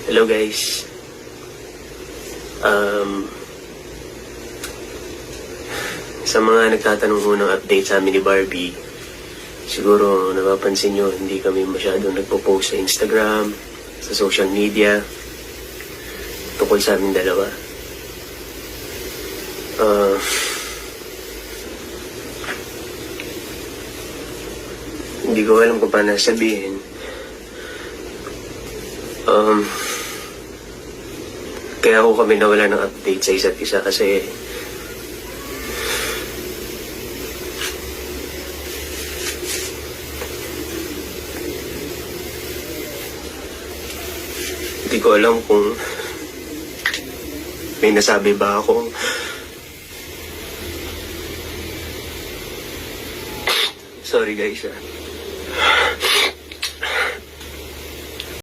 Hello guys. Sa mga nagtatanong ho ng update sa amin ni Barbie, siguro napapansin nyo, hindi kami masyadong nagpo-post sa Instagram, sa social media, tungkol sa amin dalawa. Hindi ko alam kung paano sabihin. Kaya ako kami nawala ng update sa isa't isa kasi hindi ko alam kung may nasabi ba ako. Sorry guys